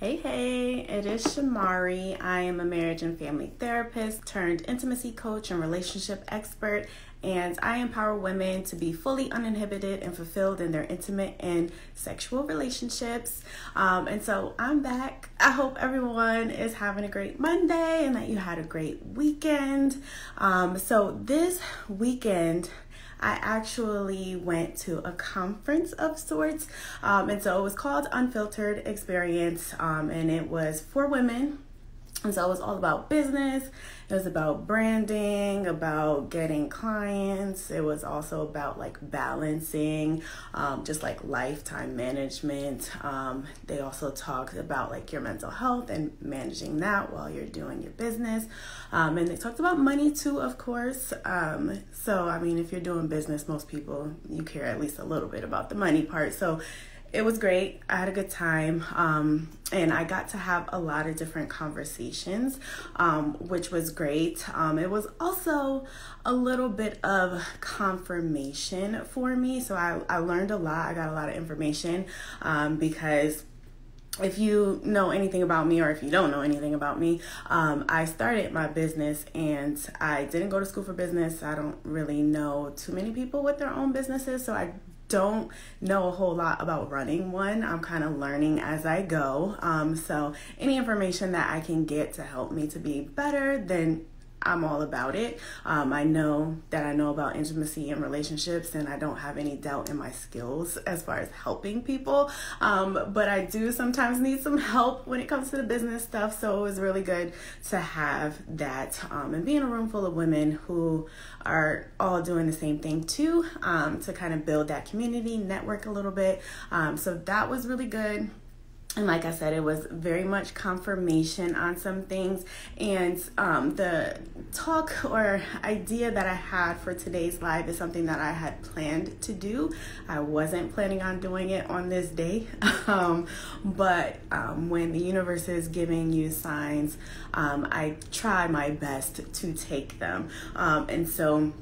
Hey, it is Shamari. I am a marriage and family therapist turned intimacy coach and relationship expert, and I empower women to be fully uninhibited and fulfilled in their intimate and sexual relationships. And so I'm back. I hope everyone is having a great Monday and that you had a great weekend. So this weekend, I actually went to a conference of sorts, and so it was called Unfiltered Experience, and it was for women. And so it was all about business. It was about branding, about getting clients. It was also about like balancing, just like lifetime management. They also talked about like your mental health and managing that while you're doing your business. And they talked about money too, of course. So, I mean, if you're doing business, most people, you care at least a little bit about the money part. So it was great. I had a good time. And I got to have a lot of different conversations, which was great. It was also a little bit of confirmation for me. So I learned a lot. I got a lot of information because if you know anything about me, or if you don't know anything about me, I started my business and I didn't go to school for business. I don't really know too many people with their own businesses, so I don't know a whole lot about running one. I'm kind of learning as I go. So any information that I can get to help me to be better, then I'm all about it. I know that I know about intimacy and relationships, and I don't have any doubt in my skills as far as helping people. But I do sometimes need some help when it comes to the business stuff. So it was really good to have that and be in a room full of women who are all doing the same thing too, to kind of build that community, network a little bit. So that was really good. And like I said, it was very much confirmation on some things. And the talk or idea that I had for today's live is something that I had planned to do. I wasn't planning on doing it on this day. But when the universe is giving you signs, I try my best to take them. And so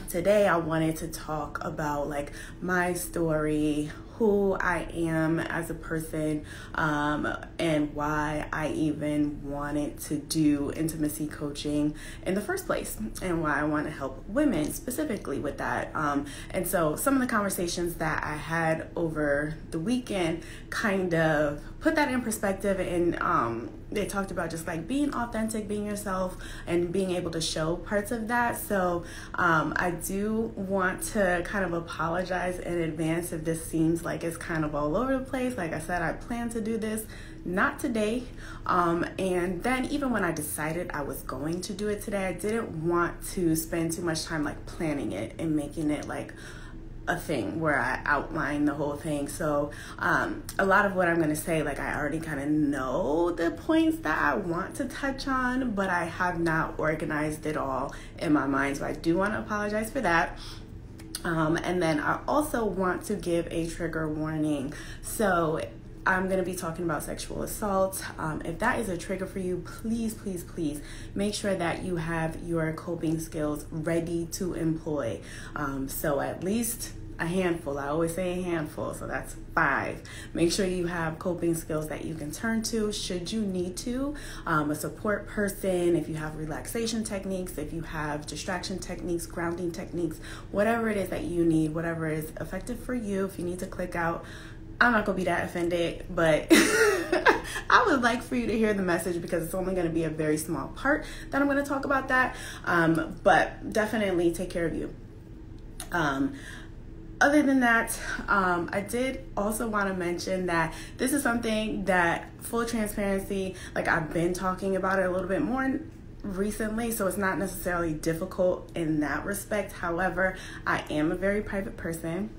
today I wanted to talk about like my story, who I am as a person, and why I even wanted to do intimacy coaching in the first place, and why I want to help women specifically with that. And so some of the conversations that I had over the weekend kind of put that in perspective, and they talked about just like being authentic, being yourself, and being able to show parts of that. So I do want to kind of apologize in advance if this seems like it's kind of all over the place. Like I said, I plan to do this, not today. And then even when I decided I was going to do it today, I didn't want to spend too much time like planning it and making it like a thing where I outline the whole thing. So a lot of what I'm going to say, like I already kind of know the points that I want to touch on, but I have not organized it all in my mind. So I do want to apologize for that. And then I also want to give a trigger warning. So I'm going to be talking about sexual assault. If that is a trigger for you, please make sure that you have your coping skills ready to employ. So at least a handful. I always say a handful, so that's 5. Make sure you have coping skills that you can turn to should you need to. A support person, if you have relaxation techniques, if you have distraction techniques, grounding techniques, whatever it is that you need, whatever is effective for you. If you need to click out, I'm not going to be that offended, but I would like for you to hear the message because it's only going to be a very small part that I'm going to talk about that. But definitely take care of you. Other than that, I did also want to mention that this is something that, full transparency, like I've been talking about it a little bit more recently, so it's not necessarily difficult in that respect. However, I am a very private person.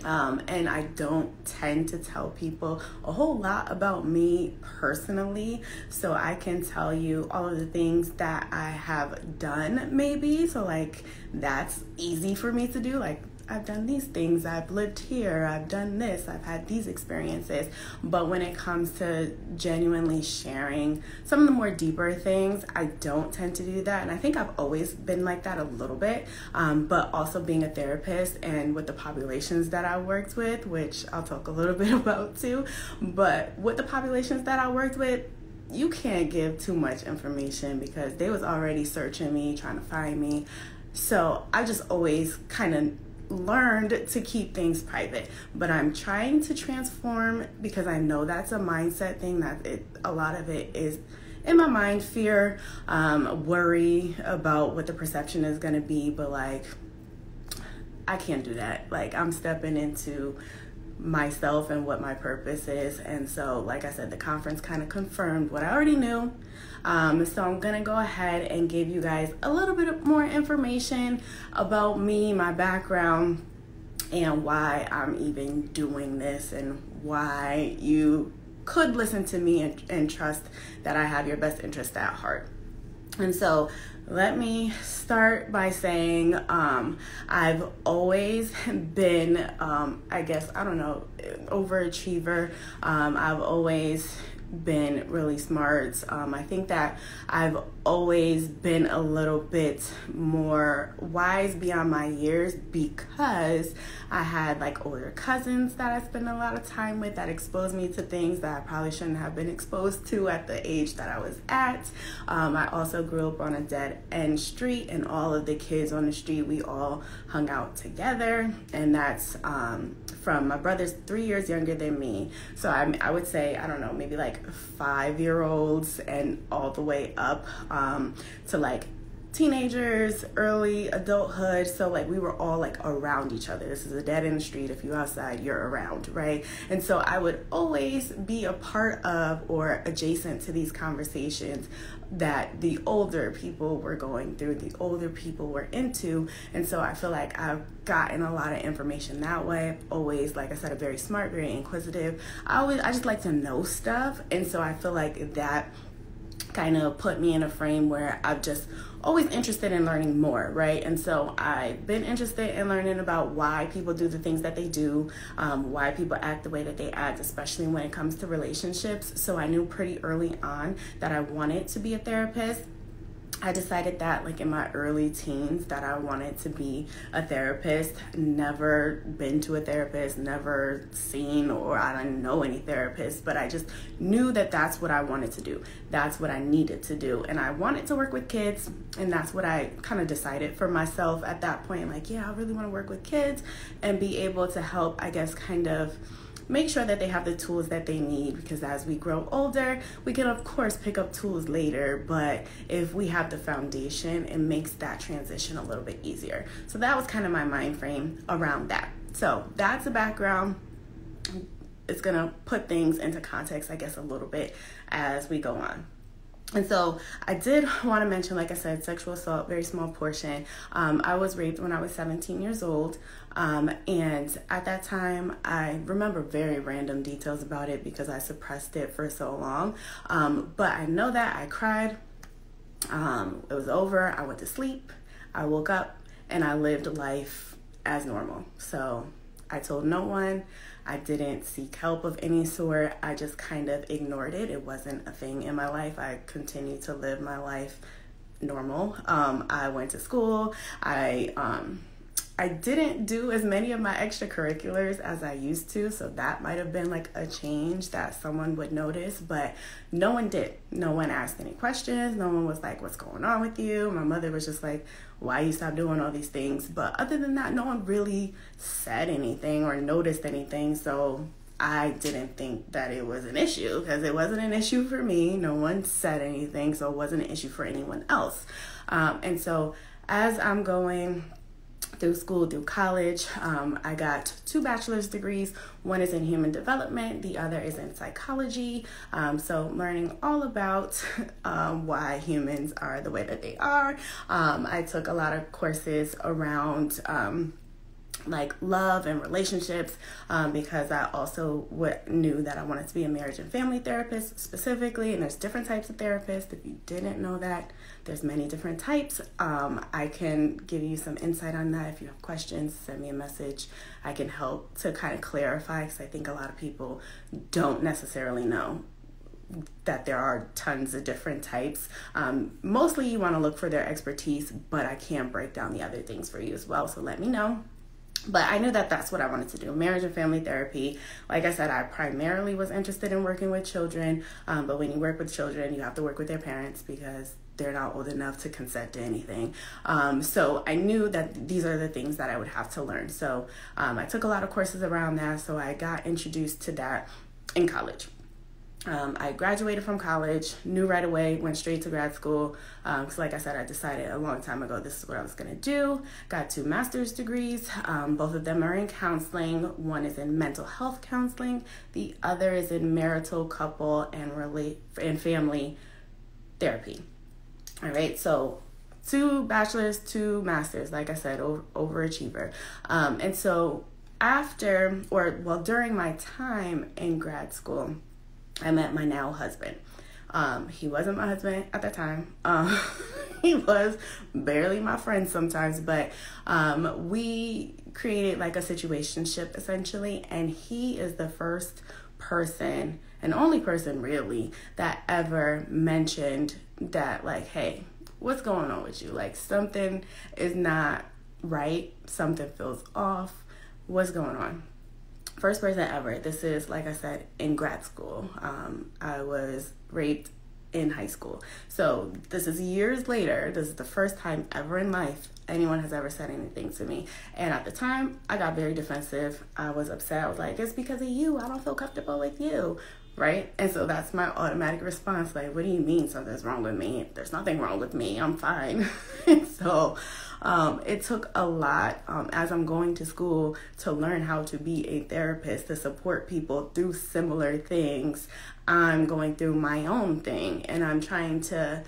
And I don't tend to tell people a whole lot about me personally, so I can tell you all of the things that I have done maybe, so like that's easy for me to do. Like I've done these things, I've lived here, I've done this, I've had these experiences. But when it comes to genuinely sharing some of the more deeper things, I don't tend to do that. And I think I've always been like that a little bit, but also being a therapist and with the populations that I worked with, which I'll talk a little bit about too, but with the populations that I worked with, you can't give too much information because they was already searching me, trying to find me. So I just always kind of learned to keep things private, but I'm trying to transform because I know that's a mindset thing, that a lot of it is in my mind, fear, worry about what the perception is going to be, but like I can't do that. Like I'm stepping into myself and what my purpose is. And so, like I said, the conference kind of confirmed what I already knew. So I'm gonna go ahead and give you guys a little bit more information about me, my background, and why I'm even doing this, and why you could listen to me and trust that I have your best interest at heart. And so let me start by saying I've always been, overachiever. I've always been really smart. I think that I've always been a little bit more wise beyond my years because I had like older cousins that I spent a lot of time with that exposed me to things that I probably shouldn't have been exposed to at the age that I was at. I also grew up on a dead end street, and all of the kids on the street, we all hung out together, and that's from my brother's 3 years younger than me. So I would say, I don't know, maybe like 5-year-olds and all the way up to like teenagers, early adulthood. So like we were all like around each other. This is a dead end street. If you're outside, you're around, right? And so I would always be a part of or adjacent to these conversations that the older people were going through, the older people were into. And so I feel like I've gotten a lot of information that way. Always, like I said, very smart, very inquisitive. I just like to know stuff. And so I feel like that kind of put me in a frame where I've just always interested in learning more, right? And so I've been interested in learning about why people do the things that they do, why people act the way that they act, especially when it comes to relationships. So I knew pretty early on that I wanted to be a therapist. I decided that like in my early teens that I wanted to be a therapist. Never been to a therapist, never seen, or I don't know any therapists, but I just knew that that's what I wanted to do. That's what I needed to do. And I wanted to work with kids, and that's what I kind of decided for myself at that point. Like, yeah, I really want to work with kids and be able to help, I guess, kind of make sure that they have the tools that they need, because as we grow older, we can of course pick up tools later, but if we have the foundation, it makes that transition a little bit easier. So that was kind of my mind frame around that. So that's the background. It's gonna put things into context, I guess, a little bit as we go on. And so I did want to mention, like I said, sexual assault, very small portion. I was raped when I was 17 years old. And at that time, I remember very random details about it because I suppressed it for so long. But I know that I cried. It was over. I went to sleep. I woke up and I lived life as normal. So I told no one. I didn't seek help of any sort. I just kind of ignored it. It wasn't a thing in my life. I continued to live my life normal. I went to school. I didn't do as many of my extracurriculars as I used to, so that might have been like a change that someone would notice, but no one did. No one asked any questions. No one was like, what's going on with you? My mother was just like, why you stop doing all these things? But other than that, no one really said anything or noticed anything, so I didn't think that it was an issue because it wasn't an issue for me. No one said anything, so it wasn't an issue for anyone else. And so as I'm going through school, through college, I got 2 bachelor's degrees. One is in human development, the other is in psychology. So learning all about why humans are the way that they are. I took a lot of courses around like love and relationships, because I also knew that I wanted to be a marriage and family therapist specifically, and there's different types of therapists. If you didn't know that, there's many different types. I can give you some insight on that. If you have questions, send me a message. I can help to kind of clarify, because I think a lot of people don't necessarily know that there are tons of different types. Mostly you want to look for their expertise, but I can break down the other things for you as well, so let me know. But I knew that that's what I wanted to do, marriage and family therapy. Like I said, I primarily was interested in working with children, but when you work with children, you have to work with their parents because they're not old enough to consent to anything. So I knew that these are the things that I would have to learn. So I took a lot of courses around that, so I got introduced to that in college. I graduated from college, knew right away, went straight to grad school. Because like I said, I decided a long time ago this is what I was going to do. Got 2 master's degrees. Both of them are in counseling. One is in mental health counseling. The other is in marital, couple, and family therapy. All right, so 2 bachelor's, 2 masters, like I said, overachiever. And so during my time in grad school, I met my now husband. He wasn't my husband at the time. He was barely my friend sometimes, but we created like a situationship essentially, and he is the first person and only person really that ever mentioned that, like, hey, what's going on with you? Like, something is not right. Something feels off. What's going on? First person ever. This is, like I said, in grad school. I was raped in high school. So this is years later. This is the first time ever in life anyone has ever said anything to me. And at the time, I got very defensive. I was upset. I was like, it's because of you. I don't feel comfortable with you. Right? And so that's my automatic response. Like, what do you mean something's wrong with me? There's nothing wrong with me. I'm fine. So it took a lot as I'm going to school to learn how to be a therapist, to support people through similar things. I'm going through my own thing, and I'm trying to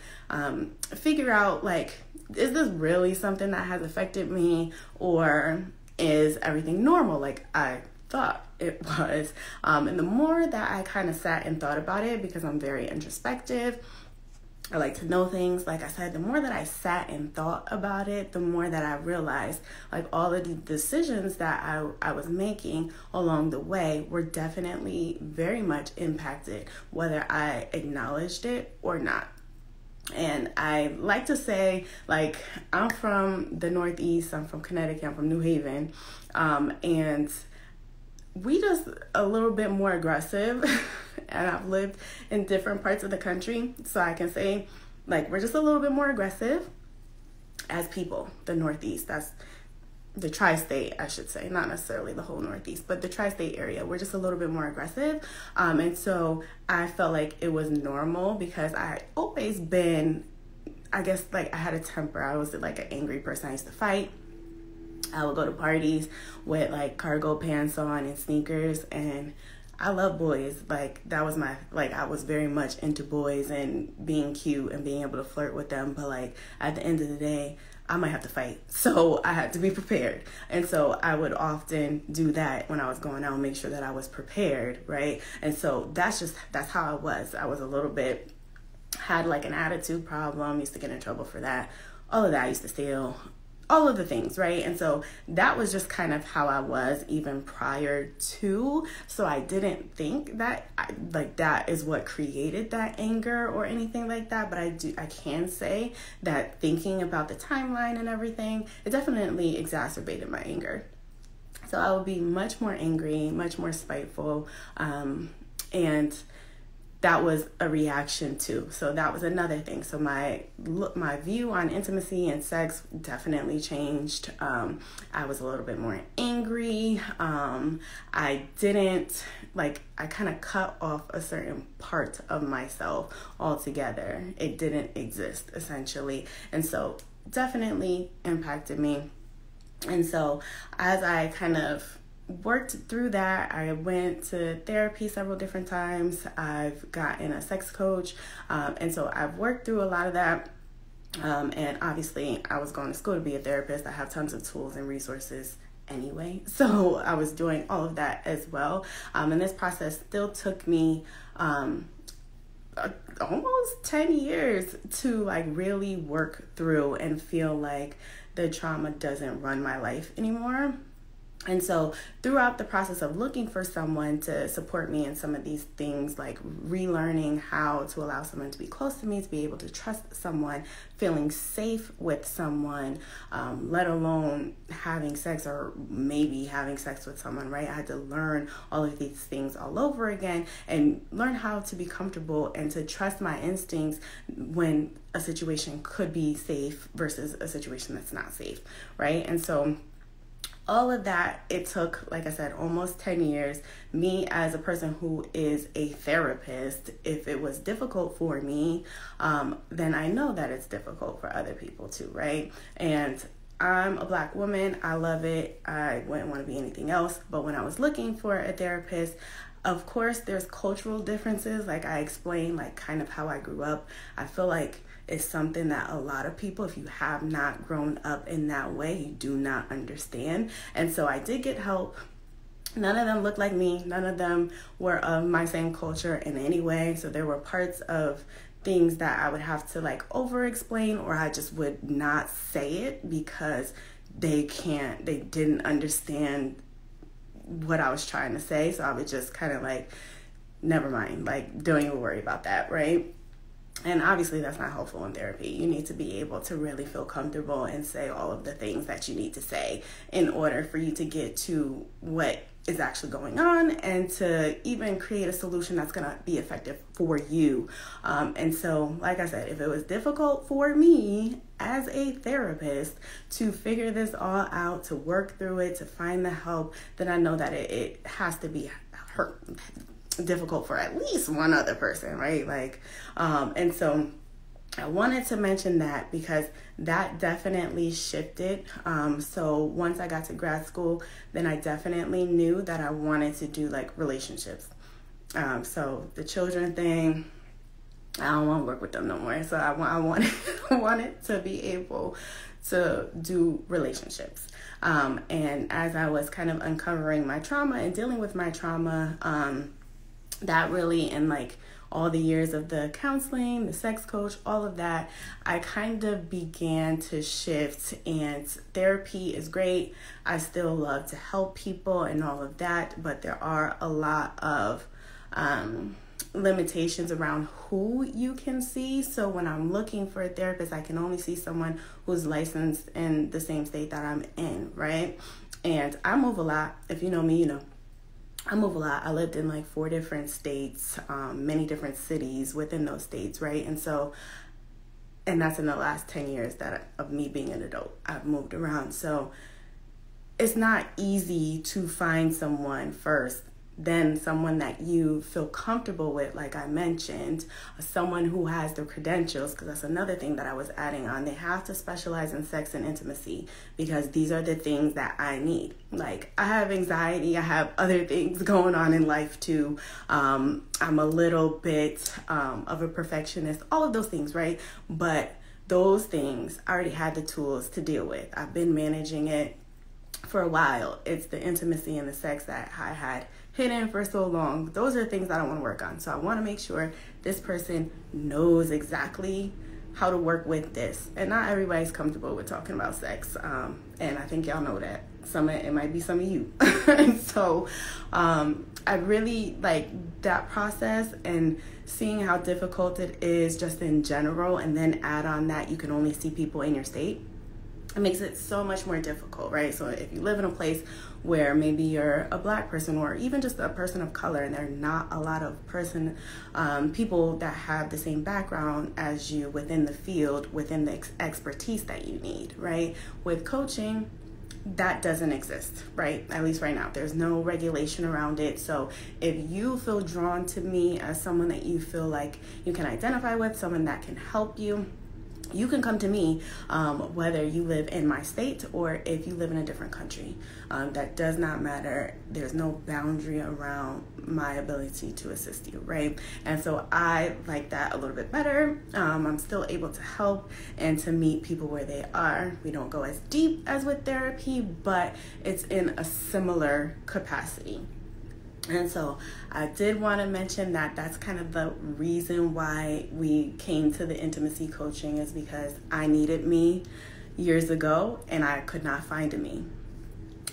figure out, like, is this really something that has affected me, or is everything normal like I thought it was? And the more that I kind of sat and thought about it, because I'm very introspective, I like to know things. Like I said, the more that I sat and thought about it, the more that I realized, like, all of the decisions that I was making along the way were definitely very much impacted, whether I acknowledged it or not. And I like to say, like, I'm from the Northeast. I'm from Connecticut. I'm from New Haven. And we just a little bit more aggressive. And I've lived in different parts of the country, so I can say, like, we're just a little bit more aggressive as people. The Northeast, that's the tri-state, I should say, not necessarily the whole Northeast, but the tri-state area, we're just a little bit more aggressive. And so I felt like it was normal because I had always been, I guess, like, I had a temper. I was like an angry person. I used to fight. I would go to parties with like cargo pants on and sneakers, and I love boys. Like, that was I was very much into boys and being cute and being able to flirt with them. But, like, at the end of the day, I might have to fight. So I had to be prepared. And so I would often do that when I was going out, make sure that I was prepared, right? And so that's how I was. I was a little bit, had like an attitude problem, used to get in trouble for that. All of that, I used to steal. All of the things, right? And so that was just kind of how I was even prior to. So I didn't think that that is what created that anger or anything like that. But I can say that thinking about the timeline and everything, it definitely exacerbated my anger. So I would be much more angry, much more spiteful, and that was a reaction too. So that was another thing. So my view on intimacy and sex definitely changed. I was a little bit more angry. I kind of cut off a certain part of myself altogether. It didn't exist, essentially. And so definitely impacted me. And so as I kind of worked through that, I went to therapy several different times. I've gotten a sex coach. And so I've worked through a lot of that. And obviously I was going to school to be a therapist. I have tons of tools and resources anyway. So I was doing all of that as well. And this process still took me almost 10 years to like really work through and feel like the trauma doesn't run my life anymore. And so throughout the process of looking for someone to support me in some of these things, like relearning how to allow someone to be close to me, to be able to trust someone, feeling safe with someone, let alone having sex or maybe having sex with someone, right? I had to learn all of these things all over again and learn how to be comfortable and to trust my instincts when a situation could be safe versus a situation that's not safe, right? And so all of that, it took, like I said, almost 10 years. Me as a person who is a therapist, if it was difficult for me, then I know that it's difficult for other people too, right? And I'm a Black woman. I love it. I wouldn't want to be anything else. But when I was looking for a therapist, of course, there's cultural differences. Like I explained, like kind of how I grew up. I feel like it's something that a lot of people, if you have not grown up in that way, you do not understand. And so I did get help. None of them looked like me. None of them were of my same culture in any way. So there were parts of things that I would have to like over explain, or I just would not say it because they didn't understand what I was trying to say. So I would just kind of like, never mind, like don't even worry about that, right? And obviously that's not helpful in therapy. You need to be able to really feel comfortable and say all of the things that you need to say in order for you to get to what is actually going on and to even create a solution that's going to be effective for you. And so, like I said, if it was difficult for me as a therapist to figure this all out, to work through it, to find the help, then I know that it has to be difficult for at least one other person, right? Like, and so I wanted to mention that because that definitely shifted. So once I got to grad school, then I definitely knew that I wanted to do like relationships. So the children thing, I don't want to work with them no more. So I wanted to be able to do relationships. And as I was kind of uncovering my trauma and dealing with my trauma, that really, in like all the years of the counseling, the sex coach, all of that, I kind of began to shift. And therapy is great. I still love to help people and all of that, but there are a lot of limitations around who you can see. So when I'm looking for a therapist, I can only see someone who's licensed in the same state that I'm in, right? And I move a lot. If you know me, you know I move a lot. I lived in like 4 different states, many different cities within those states, right? And so, and that's in the last 10 years of me being an adult. I've moved around. So it's not easy to find someone first, then someone that you feel comfortable with, like I mentioned, someone who has the credentials, because that's another thing that I was adding on. They have to specialize in sex and intimacy because these are the things that I need. Like I have anxiety, I have other things going on in life too. I'm a little bit of a perfectionist, all of those things, right? But those things I already had the tools to deal with. I've been managing it for a while. It's the intimacy and the sex that I had hidden for so long. Those are things that I want to work on. So I want to make sure this person knows exactly how to work with this. And not everybody's comfortable with talking about sex. And I think y'all know that. It might be some of you. So I really like that process and seeing how difficult it is just in general. And then add on that you can only see people in your state. It makes it so much more difficult, right? So if you live in a place where maybe you're a Black person or even just a person of color and there are not a lot of people that have the same background as you within the field, within the expertise that you need, right? With coaching, that doesn't exist, right? At least right now, there's no regulation around it. So if you feel drawn to me as someone that you feel like you can identify with, someone that can help you, you can come to me, whether you live in my state or if you live in a different country. That does not matter. There's no boundary around my ability to assist you, right? And so I like that a little bit better. I'm still able to help and to meet people where they are. We don't go as deep as with therapy, but it's in a similar capacity. And so I did want to mention that that's kind of the reason why we came to the intimacy coaching, is because I needed me years ago and I could not find a me.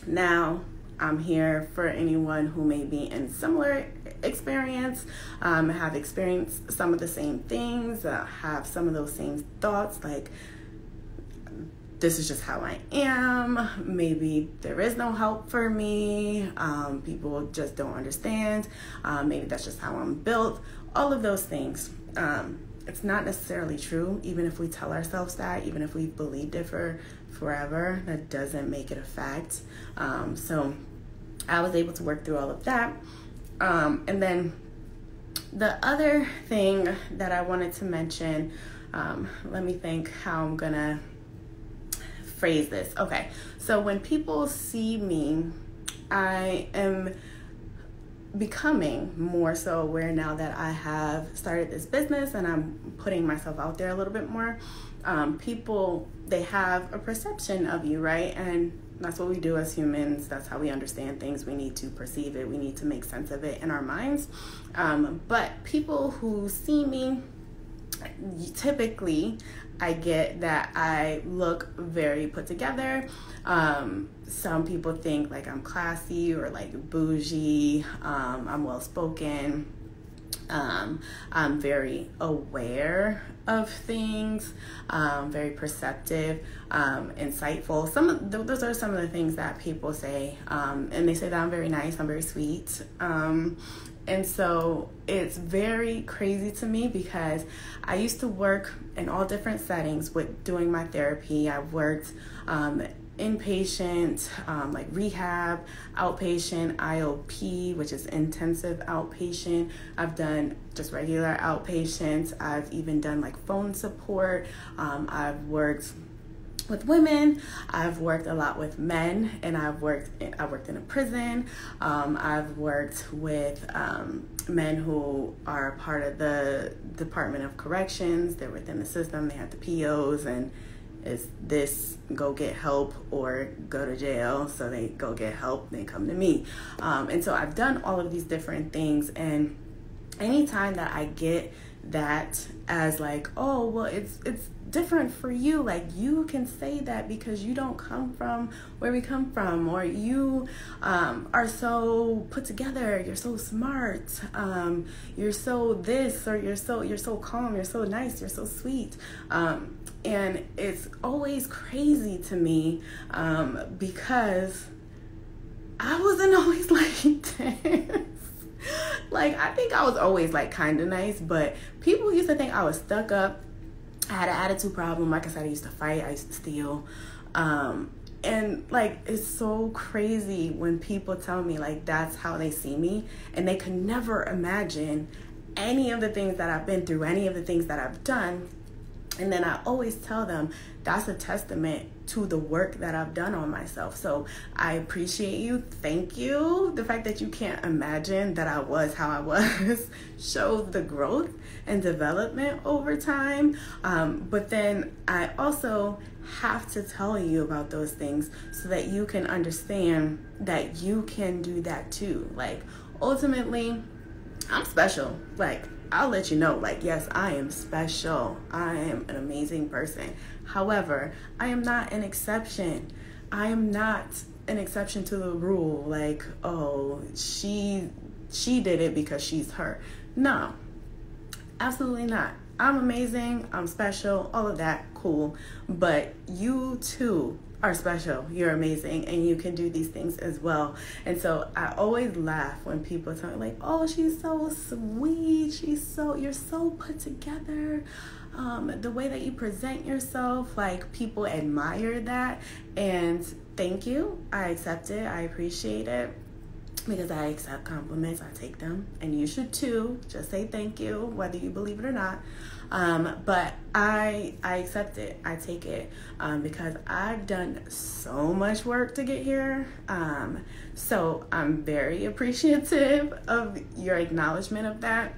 Now I'm here for anyone who may be in similar experience, have experienced some of the same things, have some of those same thoughts, like, this is just how I am. Maybe there is no help for me. People just don't understand. Maybe that's just how I'm built. All of those things. It's not necessarily true. Even if we tell ourselves that, even if we've believed it for forever, that doesn't make it a fact. So I was able to work through all of that. And then the other thing that I wanted to mention, let me think how I'm gonna phrase this. Okay, so when people see me, I am becoming more so aware now that I have started this business and I'm putting myself out there a little bit more. People, they have a perception of you, right? And that's what we do as humans. That's how we understand things. We need to perceive it. We need to make sense of it in our minds. But people who see me, typically, I get that I look very put together. Some people think like I'm classy or like bougie. I'm well spoken. I'm very aware of things, very perceptive, insightful. Those are some of the things that people say, and they say that I'm very nice, I'm very sweet. And so it's very crazy to me because I used to work in all different settings with doing my therapy. I've worked inpatient, like rehab, outpatient, IOP, which is intensive outpatient. I've done just regular outpatient. I've even done like phone support. I've worked with women. I've worked a lot with men, and I worked in a prison. I've worked with men who are part of the Department of Corrections. They're within the system. They have the POs, and it's this, go get help or go to jail. So they go get help, they come to me. And so I've done all of these different things, and anytime that I get that as like, oh, well, it's different for you, like you can say that because you don't come from where we come from, or you are so put together, you're so smart, you're so this, or you're so calm, you're so nice, you're so sweet. And it's always crazy to me because I wasn't always like this. Like, I think I was always like kind of nice, but people used to think I was stuck up. I had an attitude problem. Like I said, I used to fight, I used to steal. And like, it's so crazy when people tell me like that's how they see me, and they could never imagine any of the things that I've been through, any of the things that I've done. And then I always tell them that's a testament to the work that I've done on myself. So I appreciate you. Thank you. The fact that you can't imagine that I was how I was shows the growth and development over time. But then I also have to tell you about those things so that you can understand that you can do that too. Like, ultimately, I'm special. Like, I'll let you know, like, yes, I am special. I am an amazing person. However, I am not an exception. I am not an exception to the rule. Like, oh, she did it because she's her. No, absolutely not. I'm amazing. I'm special. All of that, cool. But you too are special, you're amazing, and you can do these things as well. And so I always laugh when people tell me like, oh, she's so sweet, you're so put together, the way that you present yourself, like people admire that, and thank you. I accept it, I appreciate it. because I accept compliments. I take them, and you should too. Just say thank you, whether you believe it or not. But I accept it. I take it because I've done so much work to get here. So I'm very appreciative of your acknowledgement of that.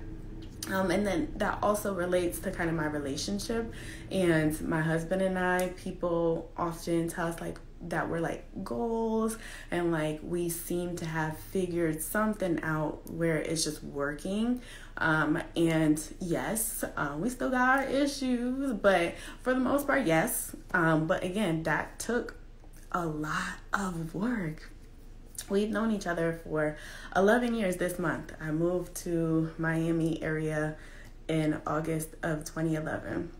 And then that also relates to kind of my relationship and my husband and I. People often tell us like that we're like goals, and like we seem to have figured something out where it's just working. And yes, we still got our issues, but for the most part, yes. But again, that took a lot of work. We've known each other for 11 years this month. I moved to Miami area in August of 2011.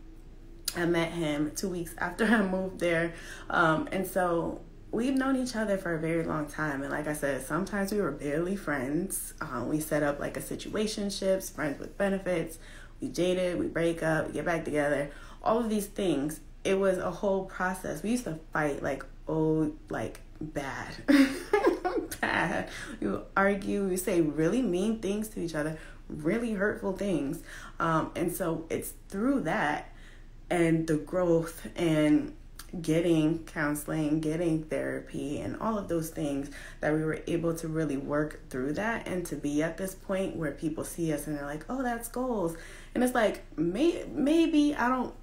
I met him 2 weeks after I moved there. And so we've known each other for a very long time. And like I said, sometimes we were barely friends. We set up like a situationships, friends with benefits. We dated, we break up, we get back together. All of these things. It was a whole process. We used to fight bad. Bad. We would argue, we would say really mean things to each other, really hurtful things. And so it's through that and the growth and getting counseling, getting therapy, and all of those things that we were able to really work through that and to be at this point where people see us and they're like, oh, that's goals. And it's like, maybe I don't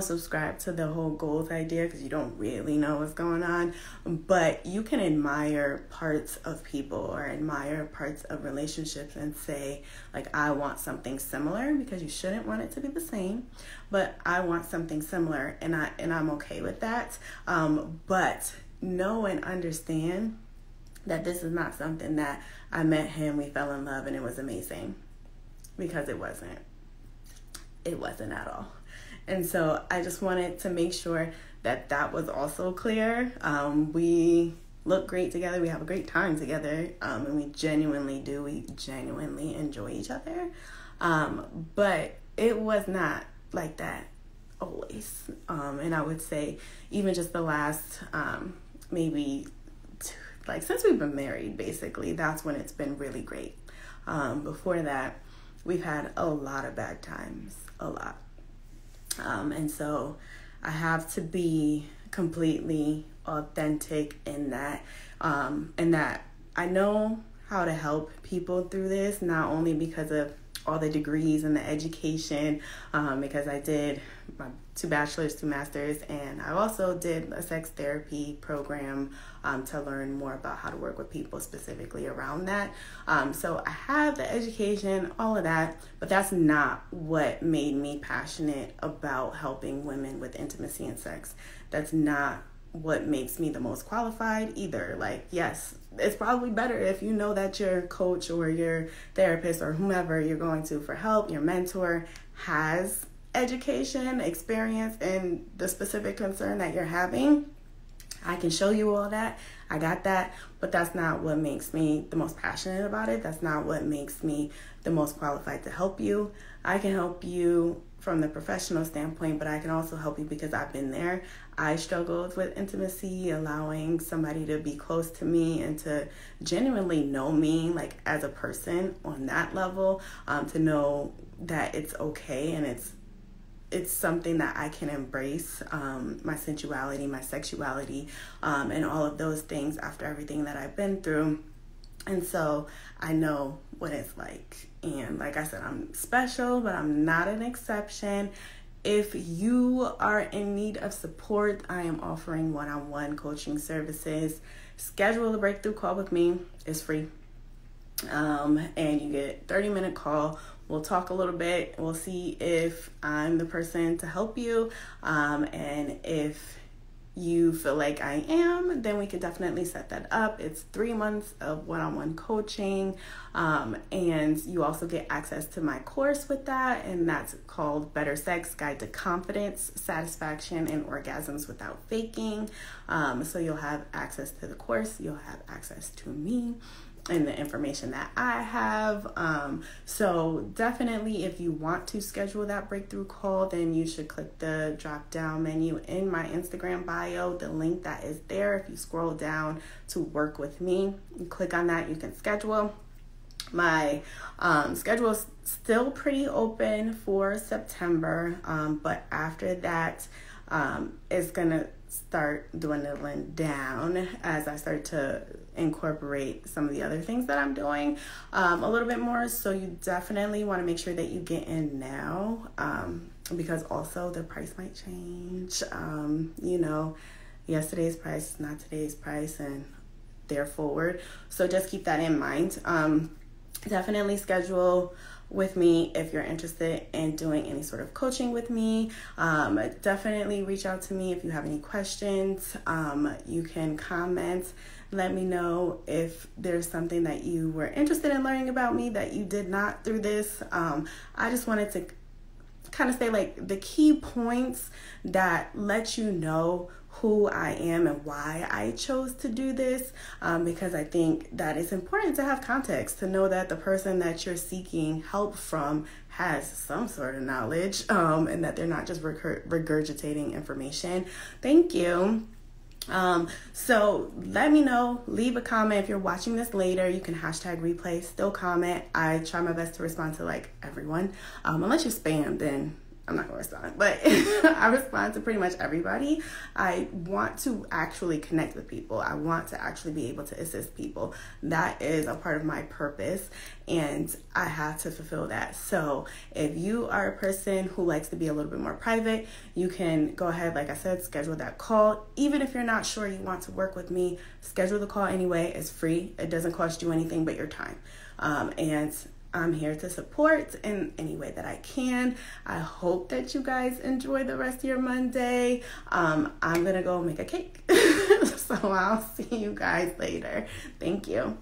subscribe to the whole goals idea because you don't really know what's going on, but you can admire parts of people or admire parts of relationships and say, like, I want something similar, because you shouldn't want it to be the same, but I want something similar, and I'm okay with that. But know and understand that this is not something that I met him, we fell in love, and it was amazing, because it wasn't. It wasn't at all. And so I just wanted to make sure that that was also clear. We look great together. We have a great time together. And we genuinely do. We genuinely enjoy each other. But it was not like that always. And I would say even just the last since we've been married, basically, that's when it's been really great. Before that, we've had a lot of bad times. A lot. And so I have to be completely authentic in that, and that I know how to help people through this, not only because of all the degrees and the education, because I did my 2 bachelor's, 2 masters, and I also did a sex therapy program to learn more about how to work with people specifically around that. So I have the education, all of that, but that's not what made me passionate about helping women with intimacy and sex. That's not what makes me the most qualified either. Like, yes, it's probably better if you know that your coach or your therapist or whomever you're going to for help, your mentor, has education, experience in the specific concern that you're having. I can show you all that. I got that, but that's not what makes me the most passionate about it. That's not what makes me the most qualified to help you. I can help you from the professional standpoint, but I can also help you because I've been there. I struggled with intimacy, allowing somebody to be close to me and to genuinely know me, like, as a person on that level, to know that it's okay and it's something that I can embrace, my sensuality, my sexuality, and all of those things after everything that I've been through. And so I know what it's like. And like I said, I'm special, but I'm not an exception. If you are in need of support, I am offering one-on-one coaching services. Schedule a breakthrough call with me. It's free. And you get a 30-minute call. We'll talk a little bit. We'll see if I'm the person to help you. And if you feel like I am, then we could definitely set that up. It's 3 months of one-on-one coaching. And you also get access to my course with that. And that's called Better Sex: Guide to Confidence, Satisfaction, and Orgasms Without Faking. So you'll have access to the course. You'll have access to me. and the information that I have. So definitely, if you want to schedule that breakthrough call, then you should click the drop down menu in my Instagram bio, the link that is there. If you scroll down to work with me, you click on that, you can schedule. My schedule is still pretty open for September, but after that, it's gonna start dwindling down as I start to incorporate some of the other things that I'm doing a little bit more. So you definitely want to make sure that you get in now, because also the price might change. Yesterday's price is not today's price, and there forward. So just keep that in mind. Definitely schedule with me if you're interested in doing any sort of coaching with me. Definitely reach out to me if you have any questions. You can comment. Let me know if there's something that you were interested in learning about me that you did not through this. I just wanted to kind of say like the key points that let you know who I am and why I chose to do this, because I think that it's important to have context, to know that the person that you're seeking help from has some sort of knowledge, and that they're not just regurgitating information. Thank you. So let me know, leave a comment. If you're watching this later, you can hashtag replay, still comment. I try my best to respond to like everyone. Unless you spam, then I'm not going to respond, but I respond to pretty much everybody. I want to actually connect with people. I want to actually be able to assist people. That is a part of my purpose, and I have to fulfill that. So if you are a person who likes to be a little bit more private, you can go ahead, like I said, schedule that call. Even if you're not sure you want to work with me, schedule the call anyway. It's free. It doesn't cost you anything but your time. And I'm here to support in any way that I can. I hope that you guys enjoy the rest of your Monday. I'm going to go make a cake. So I'll see you guys later. Thank you.